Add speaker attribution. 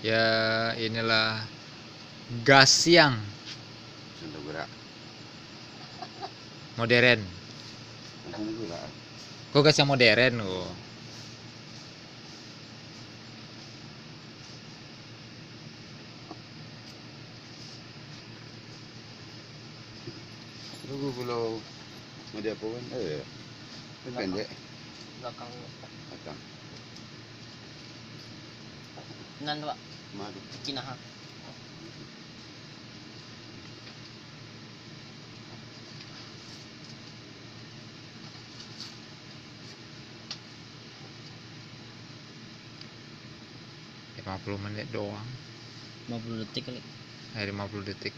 Speaker 1: Ya inilah gas siang
Speaker 2: Sudah gerak.
Speaker 1: modern.
Speaker 2: Langsung gerak.
Speaker 1: Kok gas yang modern oh.
Speaker 2: Tunggu kalau media apa kan? Pendek.
Speaker 3: Belakang.
Speaker 2: Belakang.
Speaker 3: Nan Pak,
Speaker 2: Madu.
Speaker 3: Kinaha.
Speaker 1: Lima 50 menit doang.
Speaker 3: 50 detik kali.
Speaker 1: 50 detik.